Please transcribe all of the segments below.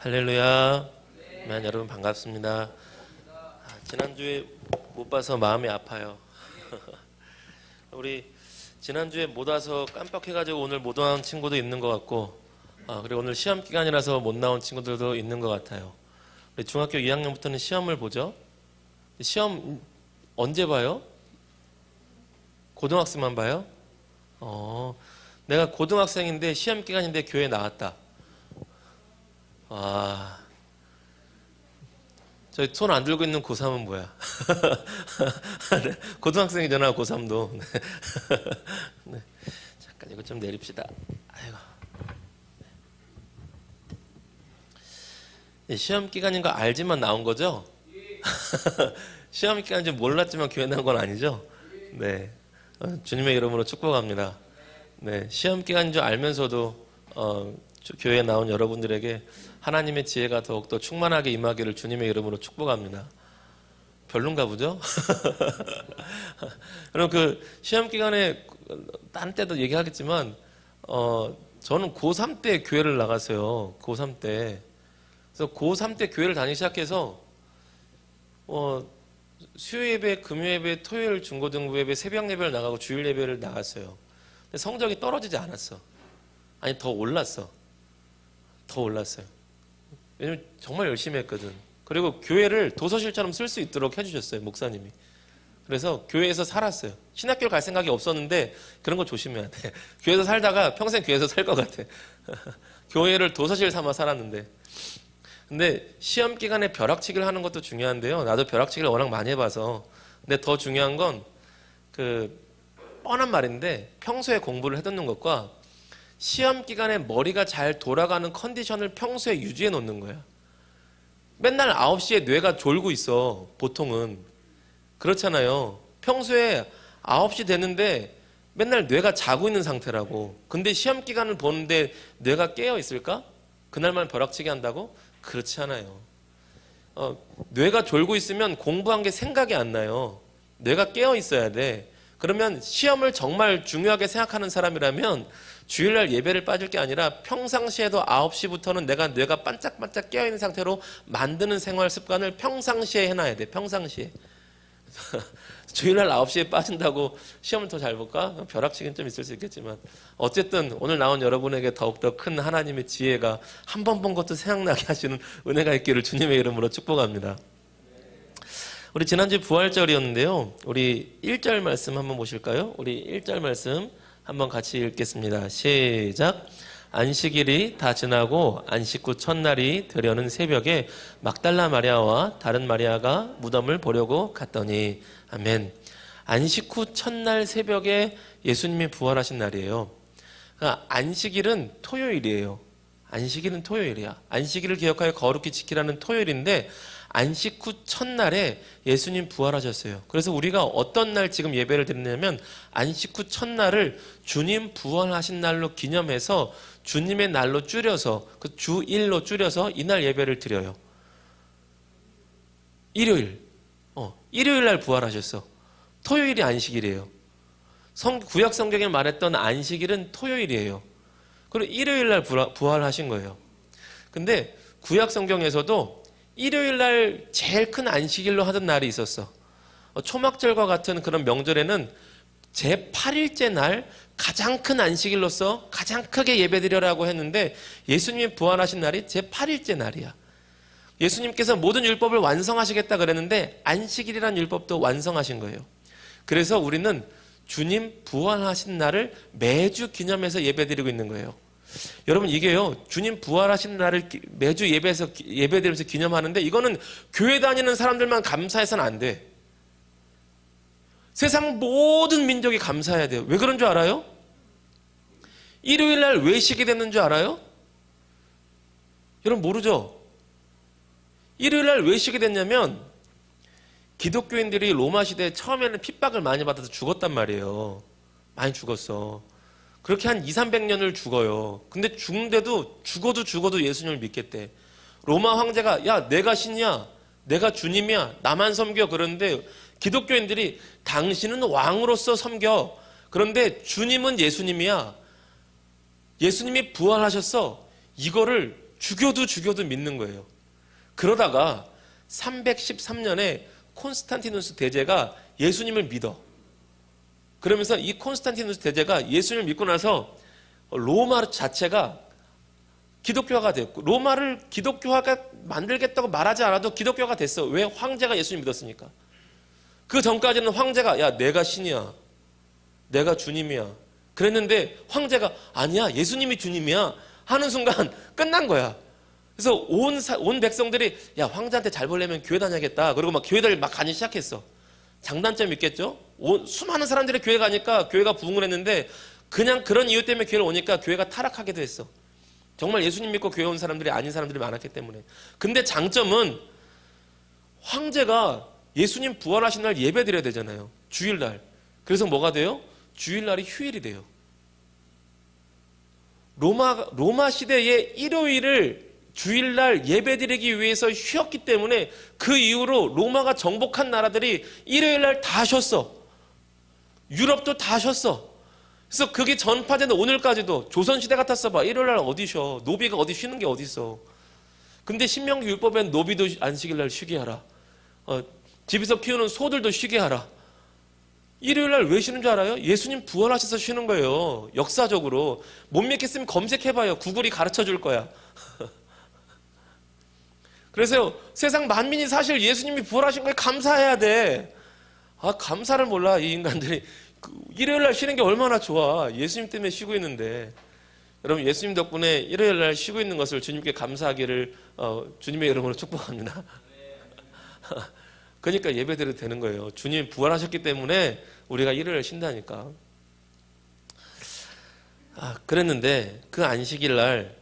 할렐루야. 네, 여러분 반갑습니다. 지난주에 못 봐서 마음이 아파요. 우리 지난주에 못 와서 깜빡해가지고 오늘 못 온 친구도 있는 것 같고, 그리고 오늘 시험 기간이라서 못 나온 친구들도 있는 것 같아요. 우리 중학교 2학년부터는 시험을 보죠. 시험 언제 봐요? 고등학생만 봐요? 내가 고등학생인데 시험 기간인데 교회 나왔다. 저희 손 안 들고 있는 고3은 뭐야? 고등학생이잖아, 고3도. 네. 잠깐 이거 좀 내립시다. 아이고. 네, 시험 기간인 거 알지만 나온 거죠? 시험 기간인지 몰랐지만 교회 나온 건 아니죠? 네. 주님의 이름으로 축복합니다. 네. 시험 기간인 줄 알면서도 교회에 나온 여러분들에게 하나님의 지혜가 더욱더 충만하게 임하기를 주님의 이름으로 축복합니다. 별론가 보죠? 그럼 그 시험 기간에 딴 때도 얘기하겠지만 저는 고3 때 교회를 나갔어요. 고3 때. 그래서 고3 때 교회를 다니기 시작해서 수요 예배, 금요 예배, 토요일 중고등부 예배, 새벽 예배를 나가고 주일 예배를 나갔어요. 근데 성적이 떨어지지 않았어. 아니 더 올랐어. 더 올랐어요. 왜냐면 정말 열심히 했거든. 그리고 교회를 도서실처럼 쓸 수 있도록 해주셨어요, 목사님이. 그래서 교회에서 살았어요. 신학교를 갈 생각이 없었는데 그런 거 조심해야 돼. 교회에서 살다가 평생 교회에서 살 것 같아. 교회를 도서실 삼아 살았는데. 근데 시험 기간에 벼락치기를 하는 것도 중요한데요. 나도 벼락치기를 워낙 많이 해봐서. 근데 더 중요한 건 뻔한 말인데 평소에 공부를 해두는 것과 시험 기간에 머리가 잘 돌아가는 컨디션을 평소에 유지해 놓는 거야. 맨날 9시에 뇌가 졸고 있어, 보통은. 그렇잖아요. 평소에 9시 되는데 맨날 뇌가 자고 있는 상태라고. 근데 시험 기간을 보는데 뇌가 깨어 있을까? 그날만 벼락치기 한다고? 그렇지 않아요. 뇌가 졸고 있으면 공부한 게 생각이 안 나요. 뇌가 깨어 있어야 돼. 그러면 시험을 정말 중요하게 생각하는 사람이라면 주일날 예배를 빠질 게 아니라 평상시에도 9시부터는 내가 뇌가 반짝반짝 깨어있는 상태로 만드는 생활 습관을 평상시에 해놔야 돼. 평상시에. 주일날 9시에 빠진다고 시험을 더 잘 볼까? 벼락치기는 좀 있을 수 있겠지만 어쨌든 오늘 나온 여러분에게 더욱더 큰 하나님의 지혜가 한 번 본 것도 생각나게 하시는 은혜가 있기를 주님의 이름으로 축복합니다. 우리 지난주 부활절이었는데요. 우리 1절 말씀 한번 보실까요? 우리 1절 말씀 한번 같이 읽겠습니다. 시작. 안식일이 다 지나고 안식 후 첫날이 되려는 새벽에 막달라 마리아와 다른 마리아가 무덤을 보려고 갔더니 아멘. 안식 후 첫날 새벽에 예수님이 부활하신 날이에요. 그러니까 안식일은 토요일이에요. 안식일은 토요일이야. 안식일을 기억하여 거룩히 지키라는 토요일인데 안식 후 첫날에 예수님 부활하셨어요. 그래서 우리가 어떤 날 지금 예배를 드리냐면 안식 후 첫날을 주님 부활하신 날로 기념해서 주님의 날로 줄여서 그 주일로 줄여서 이날 예배를 드려요. 일요일. 일요일 날 부활하셨어. 토요일이 안식일이에요. 구약 성경에 말했던 안식일은 토요일이에요. 그리고 일요일 날 부활하신 거예요. 근데 구약 성경에서도 일요일 날 제일 큰 안식일로 하던 날이 있었어. 초막절과 같은 그런 명절에는 제8일째 날 가장 큰 안식일로서 가장 크게 예배드려라고 했는데 예수님이 부활하신 날이 제8일째 날이야. 예수님께서 모든 율법을 완성하시겠다 그랬는데 안식일이라는 율법도 완성하신 거예요. 그래서 우리는 주님 부활하신 날을 매주 기념해서 예배드리고 있는 거예요. 여러분 이게요, 주님 부활하신 날을 매주 예배드리면서 기념하는데 이거는 교회 다니는 사람들만 감사해서는 안 돼. 세상 모든 민족이 감사해야 돼요. 왜 그런 줄 알아요? 일요일 날 외식이 됐는 줄 알아요? 여러분 모르죠? 일요일 날 외식이 됐냐면 기독교인들이 로마 시대에 처음에는 핍박을 많이 받아서 죽었단 말이에요. 많이 죽었어. 그렇게 한 200~300년을 죽어요. 근데 죽는데도 죽어도 예수님을 믿겠대. 로마 황제가 야 내가 신이야, 내가 주님이야, 나만 섬겨. 그러는데 기독교인들이 당신은 왕으로서 섬겨. 그런데 주님은 예수님이야. 예수님이 부활하셨어. 이거를 죽여도 믿는 거예요. 그러다가 313년에 콘스탄티누스 대제가 예수님을 믿어. 그러면서 이 콘스탄티누스 대제가 예수님을 믿고 나서 로마 자체가 기독교화가 됐고, 로마를 기독교화가 만들겠다고 말하지 않아도 기독교화가 됐어. 왜? 황제가 예수님 믿었으니까. 그 전까지는 황제가 야 내가 신이야, 내가 주님이야 그랬는데, 황제가 아니야 예수님이 주님이야 하는 순간 끝난 거야. 그래서 온 백성들이 야 황제한테 잘 보려면 교회 다녀야겠다. 그리고 막 교회를 막 가기 시작했어. 장단점이 있겠죠. 수많은 사람들이 교회 가니까 교회가 부흥을 했는데, 그냥 그런 이유 때문에 교회를 오니까 교회가 타락하기도 했어. 정말 예수님 믿고 교회 온 사람들이 아닌 사람들이 많았기 때문에. 근데 장점은 황제가 예수님 부활하신 날 예배 드려야 되잖아요. 주일날. 그래서 뭐가 돼요? 주일날이 휴일이 돼요. 로마 시대의 일요일을 주일날 예배 드리기 위해서 쉬었기 때문에, 그 이후로 로마가 정복한 나라들이 일요일날 다 쉬었어. 유럽도 다 쉬었어. 그래서 그게 전파되는 오늘까지도 조선시대 같았어 봐. 일요일날 어디 쉬어? 노비가 어디 쉬는 게 어디 있어? 근데 신명기 율법엔 노비도 안식일날 쉬게 하라. 집에서 키우는 소들도 쉬게 하라. 일요일날 왜 쉬는 줄 알아요? 예수님 부활하셔서 쉬는 거예요. 역사적으로. 못 믿겠으면 검색해봐요. 구글이 가르쳐줄 거야. 그래서 세상 만민이 사실 예수님이 부활하신 거에 감사해야 돼. 감사를 몰라 이 인간들이. 일요일날 쉬는 게 얼마나 좋아. 예수님 때문에 쉬고 있는데. 여러분 예수님 덕분에 일요일날 쉬고 있는 것을 주님께 감사하기를 주님의 이름으로 축복합니다. 그러니까 예배드려도 되는 거예요. 주님이 부활하셨기 때문에 우리가 일요일날 쉰다니까. 그랬는데 그 안식일날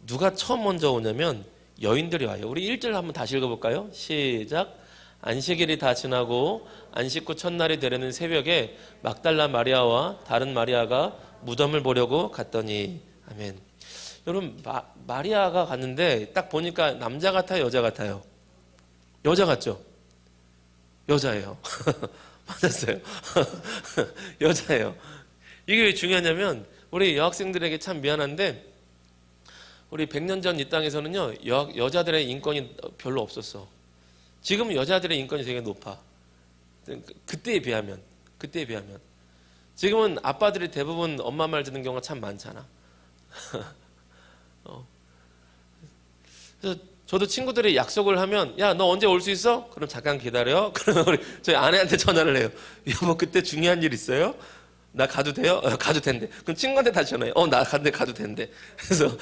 누가 처음 먼저 오냐면 여인들이 와요. 우리 1절 한번 다시 읽어볼까요? 시작. 안식일이 다 지나고 안식 후 첫날이 되려는 새벽에 막달라 마리아와 다른 마리아가 무덤을 보려고 갔더니. 아멘. 여러분 마리아가 갔는데 딱 보니까 남자 같아요, 여자 같아요? 여자 같죠? 여자예요. 맞았어요. 여자예요. 이게 왜 중요하냐면, 우리 여학생들에게 참 미안한데, 우리 100년 전 이 땅에서는요 여자들의 인권이 별로 없었어. 지금 여자들의 인권이 되게 높아. 그때에 비하면 지금은 아빠들이 대부분 엄마 말 듣는 경우가 참 많잖아. 그래서 저도 친구들이 약속을 하면 야 너 언제 올 수 있어? 그럼 잠깐 기다려. 그러면 저희 아내한테 전화를 해요. 여보 그때 중요한 일 있어요? 나 가도 돼요? 가도 된대. 그럼 친구한테 다시 전화해. 나 가도 된대. 그래서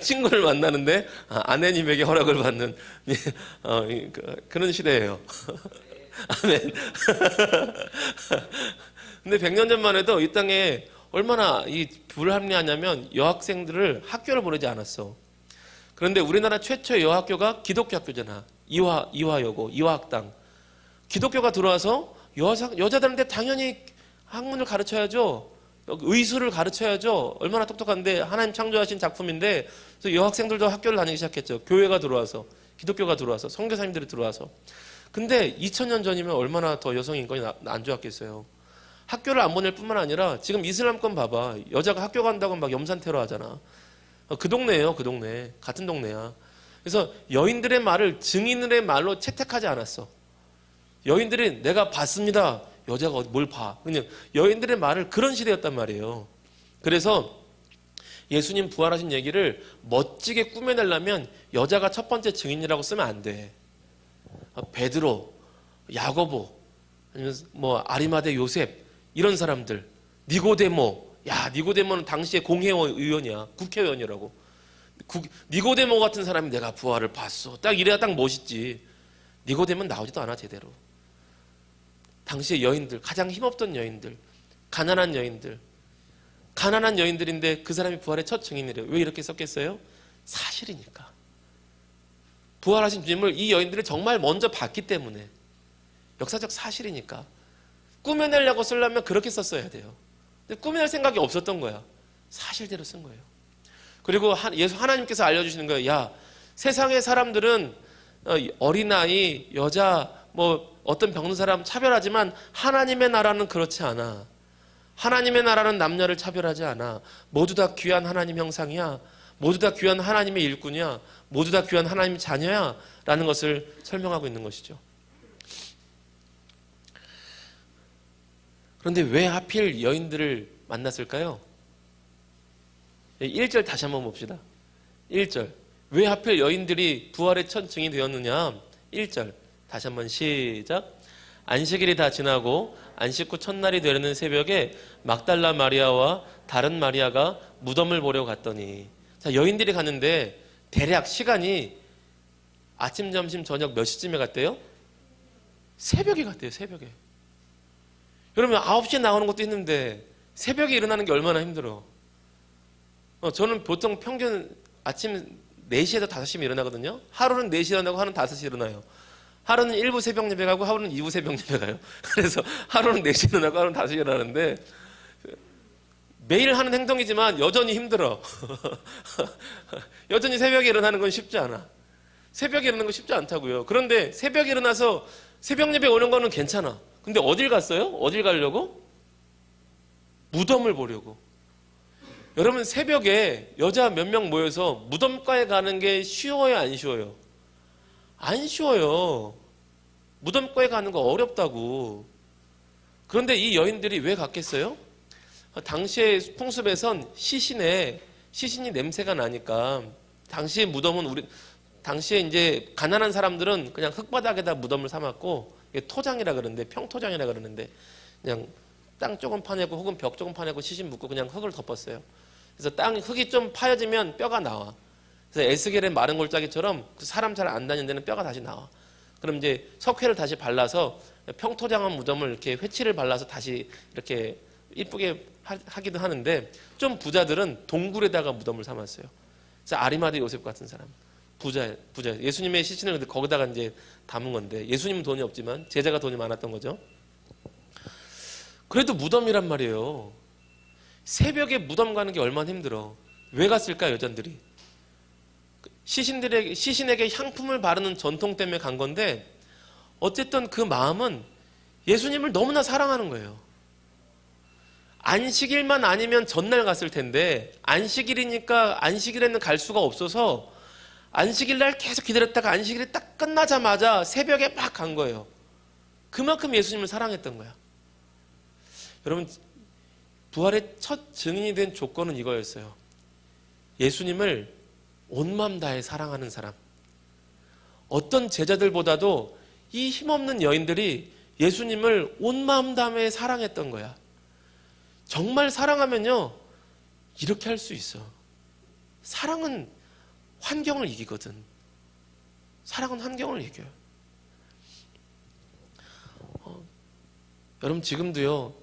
친구를 만나는데 아내님에게 허락을 받는 그런 시대예요. 아멘. 근데 100년 전만 해도 이 땅에 얼마나 이 불합리하냐면 여학생들을 학교를 보내지 않았어. 그런데 우리나라 최초의 여학교가 기독교 학교잖아. 이화여고, 이화학당. 기독교가 들어와서 여자들한테 당연히 학문을 가르쳐야죠. 의술을 가르쳐야죠. 얼마나 똑똑한데, 하나님 창조하신 작품인데. 그래서 여학생들도 학교를 다니기 시작했죠. 교회가 들어와서, 기독교가 들어와서, 선교사님들이 들어와서. 근데 2000년 전이면 얼마나 더 여성 인권이 안 좋았겠어요. 학교를 안 보낼 뿐만 아니라 지금 이슬람권 봐봐. 여자가 학교 간다고 막 염산 테러 하잖아. 그 동네예요, 그 동네. 같은 동네야. 그래서 여인들의 말을 증인들의 말로 채택하지 않았어. 여인들이 내가 봤습니다. 여자가 뭘 봐. 그냥 여인들의 말을 그런 시대였단 말이에요. 그래서 예수님 부활하신 얘기를 멋지게 꾸며내려면 여자가 첫 번째 증인이라고 쓰면 안 돼. 베드로, 야고보, 아니면 아리마대 요셉 이런 사람들, 니고데모. 야, 니고데모는 당시에 공회의원이야. 국회의원이라고. 니고데모 같은 사람이 내가 부활을 봤어. 딱 이래야 딱 멋있지. 니고데모는 나오지도 않아 제대로. 당시의 여인들, 가장 힘없던 여인들, 가난한 여인들인데 그 사람이 부활의 첫 증인이래요. 왜 이렇게 썼겠어요? 사실이니까. 부활하신 주님을 이 여인들이 정말 먼저 봤기 때문에. 역사적 사실이니까. 꾸며내려고 쓰려면 그렇게 썼어야 돼요. 근데 꾸며낼 생각이 없었던 거야. 사실대로 쓴 거예요. 그리고 하나님께서 알려주시는 거예요. 야, 세상의 사람들은 어린아이, 여자, 어떤 병든 사람 차별하지만 하나님의 나라는 그렇지 않아. 하나님의 나라는 남녀를 차별하지 않아. 모두 다 귀한 하나님 형상이야. 모두 다 귀한 하나님의 일꾼이야. 모두 다 귀한 하나님의 자녀야. 라는 것을 설명하고 있는 것이죠. 그런데 왜 하필 여인들을 만났을까요? 1절 다시 한번 봅시다. 1절. 왜 하필 여인들이 부활의 첫 증인이 되었느냐? 1절. 다시 한번 시작. 안식일이 다 지나고 안식 후 첫날이 되려는 새벽에 막달라 마리아와 다른 마리아가 무덤을 보러 갔더니, 자, 여인들이 갔는데 대략 시간이 아침, 점심, 저녁 몇 시쯤에 갔대요? 새벽에 갔대요. 새벽에. 여러분 9시에 나오는 것도 힘든데 새벽에 일어나는 게 얼마나 힘들어. 저는 보통 평균 아침 4시에서 5시면 일어나거든요. 하루는 4시에 일어나고 하루는 5시에 일어나요. 하루는 1부 새벽 예배 가고 하루는 2부 새벽 예배 가요. 그래서 하루는 4시에 일어나고 하루는 5시에 일어나는데 매일 하는 행동이지만 여전히 힘들어. 여전히 새벽에 일어나는 건 쉽지 않아. 새벽에 일어나는 건 쉽지 않다고요. 그런데 새벽에 일어나서 새벽 예배 오는 거는 괜찮아. 근데 어딜 갔어요? 어딜 가려고? 무덤을 보려고. 여러분 새벽에 여자 몇 명 모여서 무덤가에 가는 게 쉬워요? 안 쉬워요? 안 쉬워요. 무덤가에 가는 거 어렵다고. 그런데 이 여인들이 왜 갔겠어요? 당시의 풍습에선 시신이 냄새가 나니까 당시의 무덤은 당시에 이제 가난한 사람들은 그냥 흙바닥에다 무덤을 삼았고, 이게 토장이라 그러는데, 평토장이라 그러는데 그냥 땅 조금 파내고 혹은 벽 조금 파내고 시신 묻고 그냥 흙을 덮었어요. 그래서 흙이 좀 파여지면 뼈가 나와. 그래서 에스겔의 마른 골짜기처럼 그 사람 잘 안 다니는 데는 뼈가 다시 나와. 그럼 이제 석회를 다시 발라서 평토장한 무덤을 이렇게 회칠을 발라서 다시 이렇게 이쁘게 하기도 하는데, 좀 부자들은 동굴에다가 무덤을 삼았어요. 그래서 아리마대 요셉 같은 사람, 부자. 예수님의 시신을 거기다가 이제 담은 건데, 예수님은 돈이 없지만 제자가 돈이 많았던 거죠. 그래도 무덤이란 말이에요. 새벽에 무덤 가는 게 얼마나 힘들어. 왜 갔을까, 여자들이? 시신에게 향품을 바르는 전통 때문에 간 건데, 어쨌든 그 마음은 예수님을 너무나 사랑하는 거예요. 안식일만 아니면 전날 갔을 텐데, 안식일이니까 안식일에는 갈 수가 없어서 안식일 날 계속 기다렸다가 안식일이 딱 끝나자마자 새벽에 막 간 거예요. 그만큼 예수님을 사랑했던 거야. 여러분, 부활의 첫 증인이 된 조건은 이거였어요. 예수님을 온 마음 다해 사랑하는 사람. 어떤 제자들보다도 이 힘없는 여인들이 예수님을 온 마음 다해 사랑했던 거야. 정말 사랑하면요, 이렇게 할 수 있어. 사랑은 환경을 이기거든. 사랑은 환경을 이겨요. 여러분 지금도요,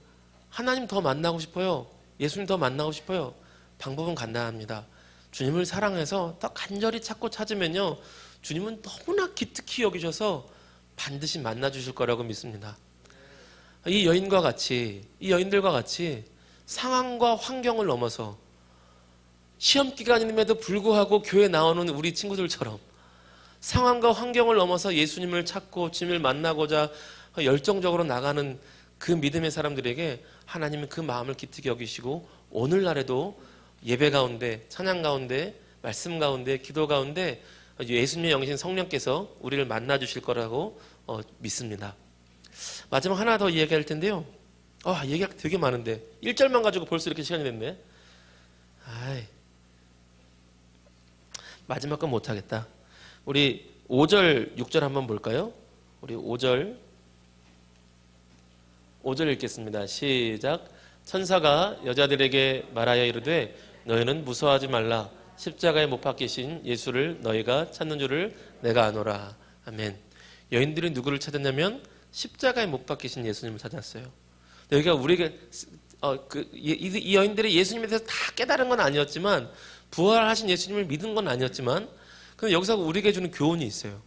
하나님 더 만나고 싶어요? 예수님 더 만나고 싶어요? 방법은 간단합니다. 주님을 사랑해서 더 간절히 찾고 찾으면요, 주님은 너무나 기특히 여기셔서 반드시 만나 주실 거라고 믿습니다. 이 여인들과 같이 상황과 환경을 넘어서 시험 기간임에도 불구하고 교회 나오는 우리 친구들처럼 상황과 환경을 넘어서 예수님을 찾고 주님을 만나고자 열정적으로 나가는 그 믿음의 사람들에게 하나님은 그 마음을 기특히 여기시고 오늘날에도 예배 가운데, 찬양 가운데, 말씀 가운데, 기도 가운데 예수님의 영이신 성령께서 우리를 만나 주실 거라고 믿습니다. 마지막 하나 더 이야기할 텐데요. 얘기가 되게 많은데 1절만 가지고 벌써 이렇게 시간이 됐네. 마지막 건 못하겠다. 우리 5절, 6절 한번 볼까요? 우리 5절 읽겠습니다. 시작. 천사가 여자들에게 말하여 이르되 너희는 무서워하지 말라. 십자가에 못 박히신 예수를 너희가 찾는 줄을 내가 아노라. 아멘. 여인들이 누구를 찾았냐면 십자가에 못 박히신 예수님을 찾았어요. 여기가 우리에게 이 여인들이 예수님에 대해서 다 깨달은 건 아니었지만, 부활하신 예수님을 믿은 건 아니었지만, 근데 여기서 우리에게 주는 교훈이 있어요.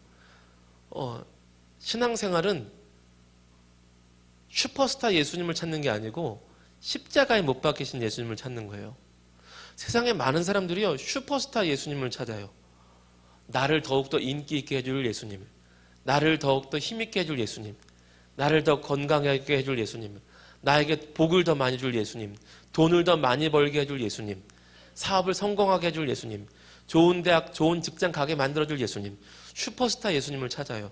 신앙생활은 슈퍼스타 예수님을 찾는 게 아니고 십자가에 못 박히신 예수님을 찾는 거예요. 세상에 많은 사람들이요, 슈퍼스타 예수님을 찾아요. 나를 더욱더 인기 있게 해줄 예수님, 나를 더욱더 힘있게 해줄 예수님, 나를 더 건강하게 해줄 예수님, 나에게 복을 더 많이 줄 예수님, 돈을 더 많이 벌게 해줄 예수님, 사업을 성공하게 해줄 예수님, 좋은 대학, 좋은 직장 가게 만들어줄 예수님, 슈퍼스타 예수님을 찾아요.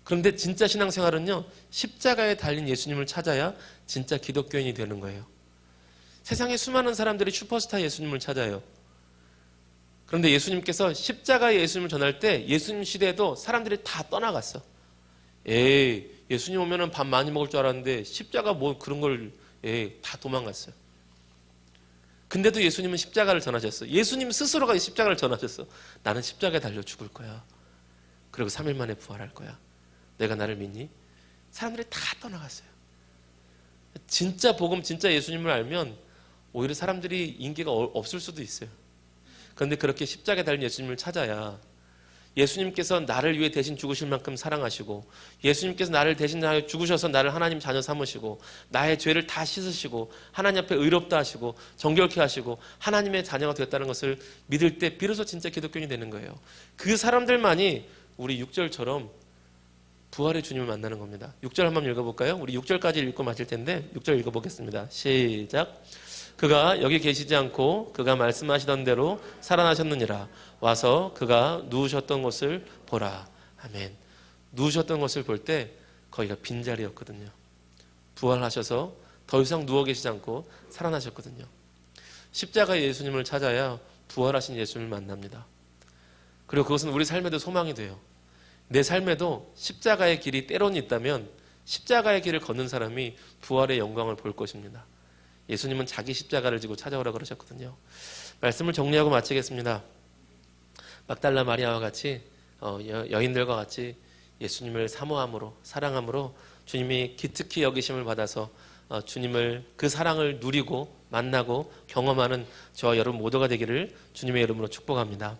그런데 진짜 신앙생활은요, 십자가에 달린 예수님을 찾아야 진짜 기독교인이 되는 거예요. 세상에 수많은 사람들이 슈퍼스타 예수님을 찾아요. 그런데 예수님께서 십자가의 예수님을 전할 때 예수님 시대에도 사람들이 다 떠나갔어. 에이, 예수님 오면은 밥 많이 먹을 줄 알았는데 십자가 뭐 그런 걸 다 도망갔어요. 근데도 예수님은 십자가를 전하셨어. 예수님 스스로가 십자가를 전하셨어. 나는 십자가에 달려 죽을 거야. 그리고 3일 만에 부활할 거야. 내가 나를 믿니? 사람들이 다 떠나갔어요. 진짜 복음, 진짜 예수님을 알면 오히려 사람들이 인기가 없을 수도 있어요. 그런데 그렇게 십자가에 달린 예수님을 찾아야 예수님께서 나를 위해 대신 죽으실 만큼 사랑하시고, 예수님께서 나를 대신 죽으셔서 나를 하나님 자녀 삼으시고, 나의 죄를 다 씻으시고 하나님 앞에 의롭다 하시고 정결케 하시고 하나님의 자녀가 되었다는 것을 믿을 때 비로소 진짜 기독교인이 되는 거예요. 그 사람들만이 우리 6절처럼 부활의 주님을 만나는 겁니다. 6절 한번 읽어볼까요? 우리 6절까지 읽고 마칠 텐데 6절 읽어보겠습니다. 시작. 그가 여기 계시지 않고 그가 말씀하시던 대로 살아나셨느니라. 와서 그가 누우셨던 곳을 보라. 아멘. 누우셨던 곳을 볼 때 거기가 빈자리였거든요. 부활하셔서 더 이상 누워 계시지 않고 살아나셨거든요. 십자가의 예수님을 찾아야 부활하신 예수님을 만납니다. 그리고 그것은 우리 삶에도 소망이 돼요. 내 삶에도 십자가의 길이 때론이 있다면 십자가의 길을 걷는 사람이 부활의 영광을 볼 것입니다. 예수님은 자기 십자가를 지고 찾아오라 그러셨거든요. 말씀을 정리하고 마치겠습니다. 막달라 마리아와 같이 여인들과 같이 예수님을 사모함으로, 사랑함으로 주님이 기특히 여기심을 받아서 주님을, 그 사랑을 누리고 만나고 경험하는 저와 여러분 모두가 되기를 주님의 이름으로 축복합니다.